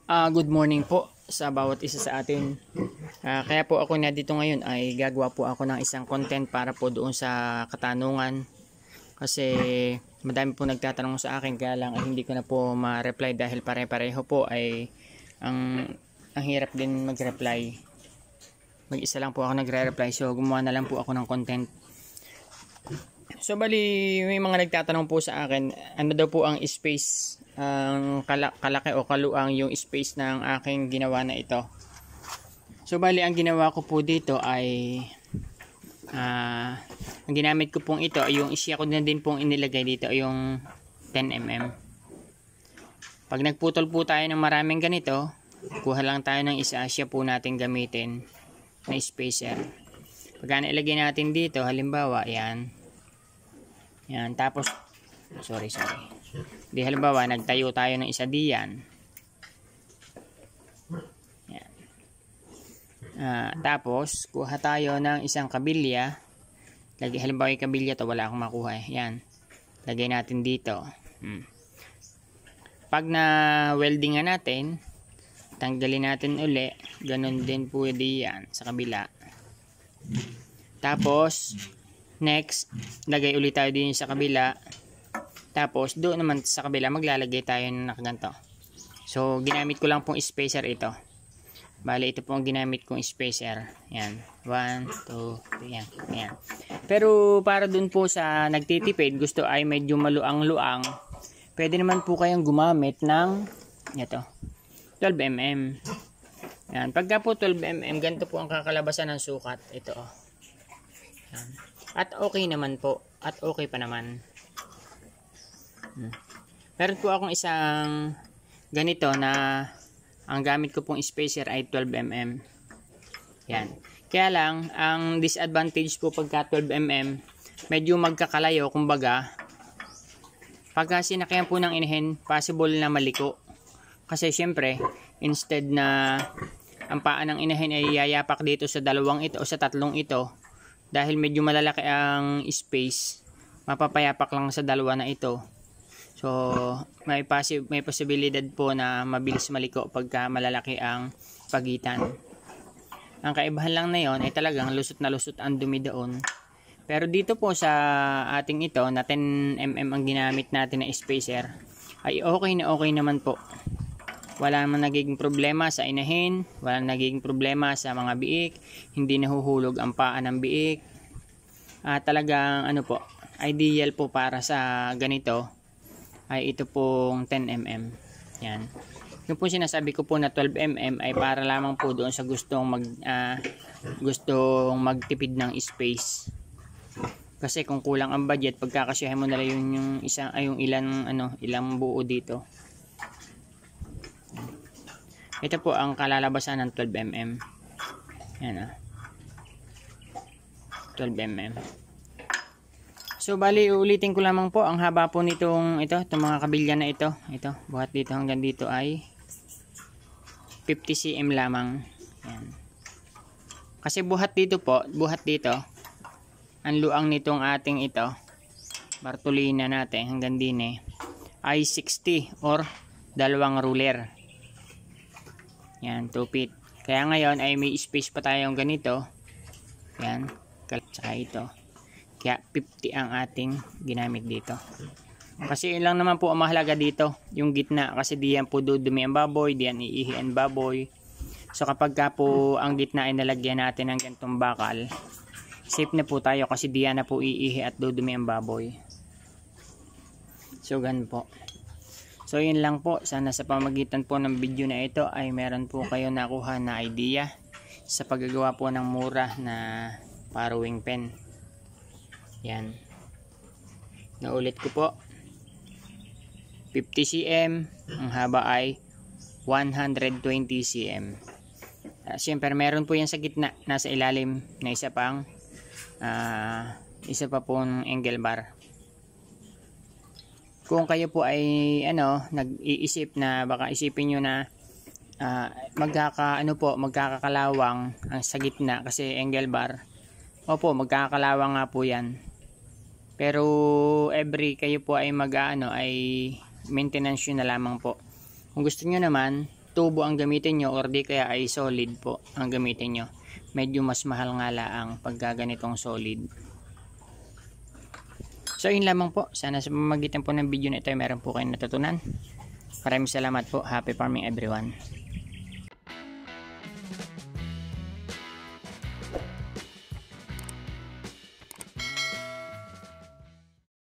Good morning po sa bawat isa sa atin. Kaya po ako na dito ngayon ay gagawa po ako ng isang content para po doon sa katanungan. Kasi madami po nagtatanong sa akin, kaya lang ay hindi ko na po ma-reply dahil pare-pareho po ay ang hirap din mag-reply. Mag-isa lang po ako nagre-reply, so gumawa na lang po ako ng content. So bali, may mga nagtatanong po sa akin, ano daw po ang space, ang kalaki o kaluang yung space ng aking ginawa na ito. So bali, ang ginawa ko po dito ay ang ginamit ko pong ito ay yung isya ko na din pong inilagay dito ay yung 10mm. Pag nagputol po tayo ng maraming ganito, kuha lang tayo ng isa, siya po natin gamitin na spacer. Pag nailagay natin dito, halimbawa yan, tapos sorry di halimbawa nagtayo tayo ng isa diyan, yan. Tapos kuha tayo ng isang kabilya, halimbawa yung kabilya to wala akong makuha yan, lagay natin dito. Pag na weldingan natin, tanggalin natin uli, ganun din pwede yan sa kabila. Tapos next, lagay ulit tayo din sa kabila. Tapos doon naman sa kabila maglalagay tayo ng nakaganto. So ginamit ko lang pong spacer ito. Bale ito po ang ginamit kong spacer. Yan, 1, 2, 3, yan. Pero para doon po sa nagtitipid, gusto ay medyo maluang-luang, pwede naman po kayong gumamit ng ito, 12mm. Yan, pagka po 12mm, ganito po ang kakalabasan ng sukat. Ito oh. Yan. At okay naman po. At okay pa naman. Meron po akong isang ganito na ang gamit ko pong spacer ay 12mm. Yan. Kaya lang, ang disadvantage po pagka 12mm, medyo magkakalayo, kumbaga, pagka sinakyan po ng inahin, possible na maliko. Kasi syempre, instead na ang paa ng inahin ay yayapak dito sa dalawang ito o sa tatlong ito, dahil medyo malalaki ang space, mapapayapak lang sa dalawa na ito. So may posibilidad po na mabilis maliko pagka malalaki ang pagitan. Ang kaibahan lang na yon ay talagang lusot na lusot ang dumi doon. Pero dito po sa ating ito na 10mm ang ginamit natin na spacer, ay okay naman po. Wala naman nagiging problema sa inahin, wala nagiging problema sa mga biik, hindi nahuhulog ang paa ng biik. Talagang ano po, ideal po para sa ganito ay ito pong 10mm. Yan. Yung po sinasabi ko po na 12mm ay para lamang po doon sa gustong magtipid ng space. Kasi kung kulang ang budget, pagkakasyahin mo na lang yung ilang buo dito. Ito po ang kalalabasan ng 12mm. Yan 12mm. So bali uulitin ko lamang po, ang haba po nitong itong mga kabilya na ito. Ito, buhat dito hanggang dito ay 50 cm lamang. Yan. Kasi buhat dito, ang luang nitong ating ito, Bartolina natin hanggang din ay 60 or dalawang ruler. Yan, 2 feet. Kaya ngayon ay may space pa tayong ganito. Yan, tsaka ito. Kaya 50 ang ating ginamit dito. Kasi yun lang naman po ang mahalaga dito, yung gitna. Kasi diyan po dudumi ang baboy, diyan iihi ang baboy. So kapag ka po ang gitna ay nalagyan natin ng ganitong bakal, safe na po tayo kasi diyan na po iihi at dudumi ang baboy. So ganun po. So yun lang po, sana sa pamagitan po ng video na ito ay meron po kayo nakuha na idea sa paggagawa po ng mura na farrowing pen. Yan. Naulit ko po. 50 cm, ang haba ay 120 cm. Siyempre meron po yan sa gitna, nasa ilalim na isa pa pong angle bar. Kung kayo po ay nag-iisip na baka isipin nyo na magkakakalawang ang sa gitna kasi angle bar. Opo, magkakakalawang nga po yan. Pero kayo po ay ay maintenance nyo na lamang po. Kung gusto nyo naman, tubo ang gamitin nyo or di kaya ay solid po ang gamitin nyo. Medyo mas mahal nga laang pag ganitong solid. So yun lamang po. Sana sa pamamagitan po ng video na ito ay meron po kayong natutunan. Maraming salamat po. Happy farming everyone.